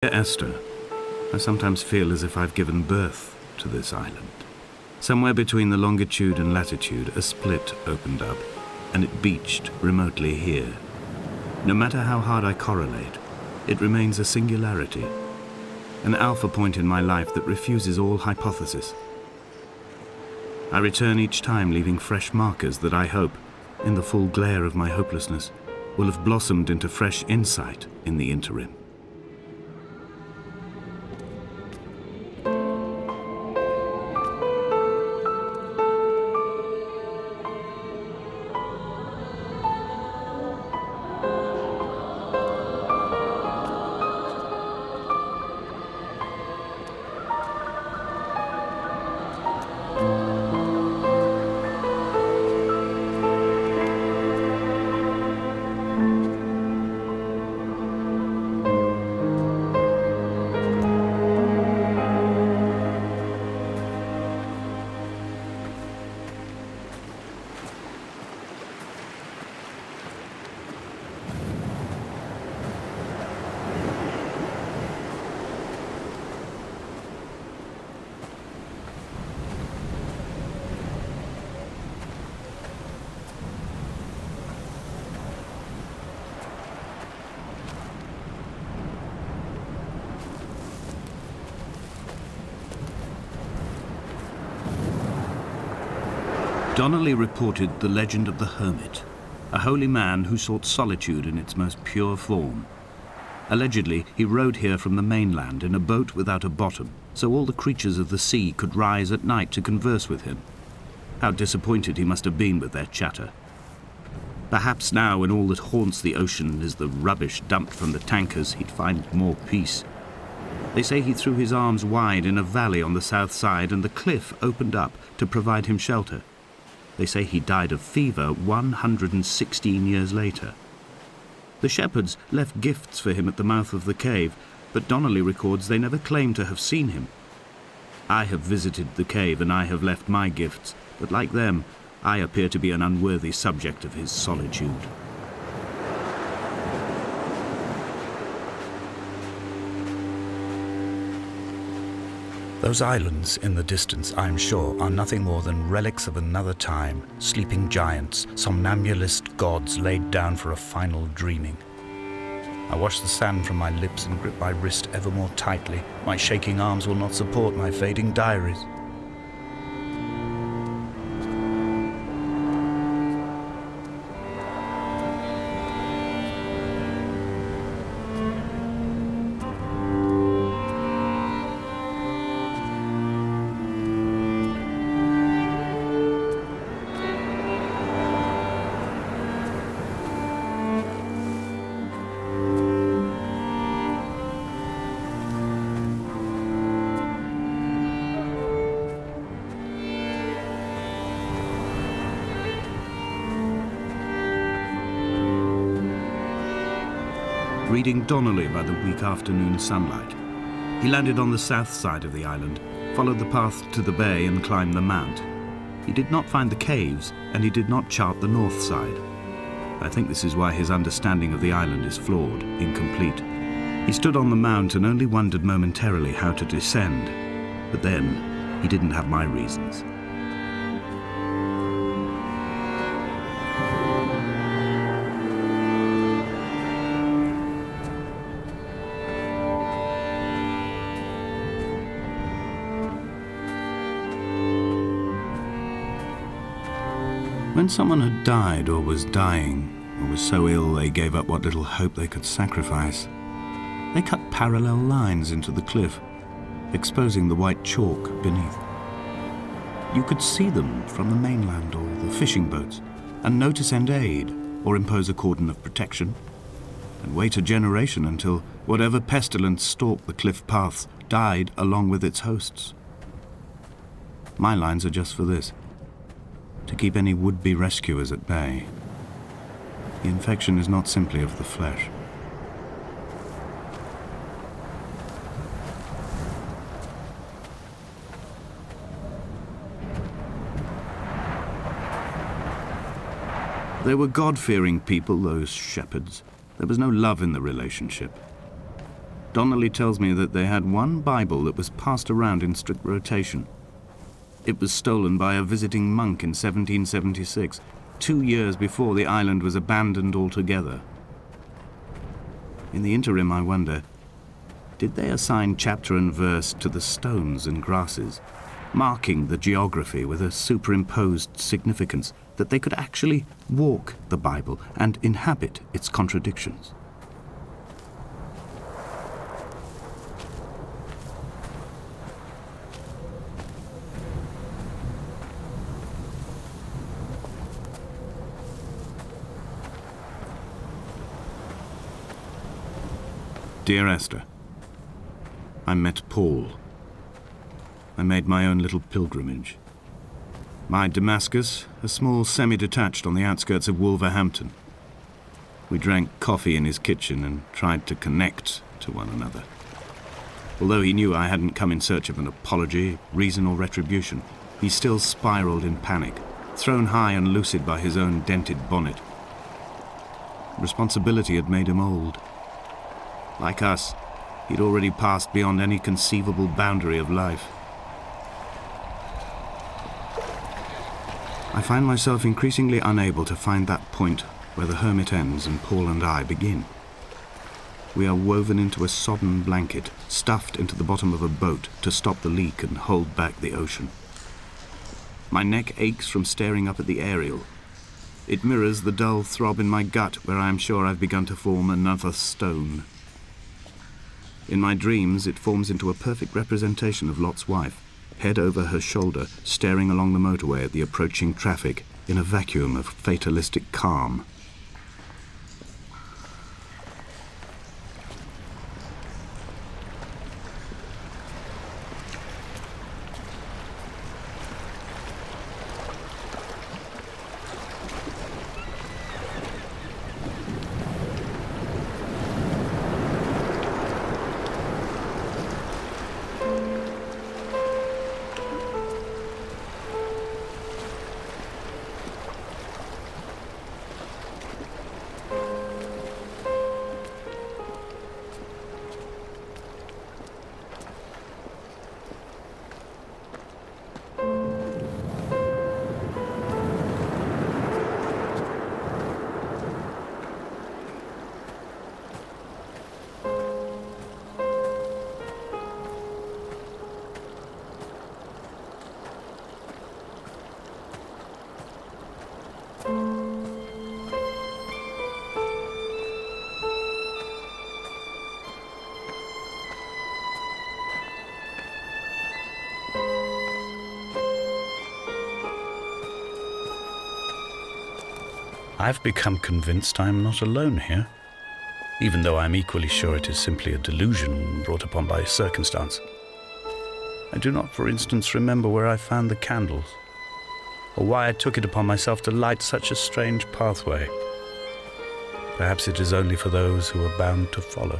Dear Esther, I sometimes feel as if I've given birth to this island. Somewhere between the longitude and latitude, a split opened up, and it beached remotely here. No matter how hard I correlate, it remains a singularity, an alpha point in my life that refuses all hypothesis. I return each time leaving fresh markers that I hope, in the full glare of my hopelessness, will have blossomed into fresh insight in the interim. Donnelly reported the legend of the hermit, a holy man who sought solitude in its most pure form. Allegedly, he rode here from the mainland in a boat without a bottom, so all the creatures of the sea could rise at night to converse with him. How disappointed he must have been with their chatter. Perhaps now, when all that haunts the ocean is the rubbish dumped from the tankers, he'd find more peace. They say he threw his arms wide in a valley on the south side, and the cliff opened up to provide him shelter. They say he died of fever 116 years later. The shepherds left gifts for him at the mouth of the cave, but Donnelly records they never claimed to have seen him. I have visited the cave and I have left my gifts, but like them, I appear to be an unworthy subject of his solitude. Those islands in the distance, I am sure, are nothing more than relics of another time, sleeping giants, somnambulist gods laid down for a final dreaming. I wash the sand from my lips and grip my wrist ever more tightly. My shaking arms will not support my fading diaries. Reading Donnelly by the weak afternoon sunlight. He landed on the south side of the island, followed the path to the bay and climbed the mount. He did not find the caves, and he did not chart the north side. I think this is why his understanding of the island is flawed, incomplete. He stood on the mount and only wondered momentarily how to descend, but then he didn't have my reasons. When someone had died or was dying, or was so ill they gave up what little hope they could sacrifice, they cut parallel lines into the cliff, exposing the white chalk beneath. You could see them from the mainland or the fishing boats, and know to send aid or impose a cordon of protection, and wait a generation until whatever pestilence stalked the cliff paths died along with its hosts. My lines are just for this: to keep any would-be rescuers at bay. The infection is not simply of the flesh. They were God-fearing people, those shepherds. There was no love in the relationship. Donnelly tells me that they had one Bible that was passed around in strict rotation. It was stolen by a visiting monk in 1776, 2 years before the island was abandoned altogether. In the interim, I wonder, did they assign chapter and verse to the stones and grasses, marking the geography with a superimposed significance that they could actually walk the Bible and inhabit its contradictions? Dear Esther, I met Paul. I made my own little pilgrimage. My Damascus, a small semi-detached on the outskirts of Wolverhampton. We drank coffee in his kitchen and tried to connect to one another. Although he knew I hadn't come in search of an apology, reason or retribution, he still spiraled in panic, thrown high and lucid by his own dented bonnet. Responsibility had made him old. Like us, he'd already passed beyond any conceivable boundary of life. I find myself increasingly unable to find that point where the hermit ends and Paul and I begin. We are woven into a sodden blanket, stuffed into the bottom of a boat to stop the leak and hold back the ocean. My neck aches from staring up at the aerial. It mirrors the dull throb in my gut where I am sure I've begun to form another stone. In my dreams, it forms into a perfect representation of Lot's wife, head over her shoulder, staring along the motorway at the approaching traffic in a vacuum of fatalistic calm. I've become convinced I am not alone here, even though I am equally sure it is simply a delusion brought upon by circumstance. I do not, for instance, remember where I found the candles, or why I took it upon myself to light such a strange pathway. Perhaps it is only for those who are bound to follow.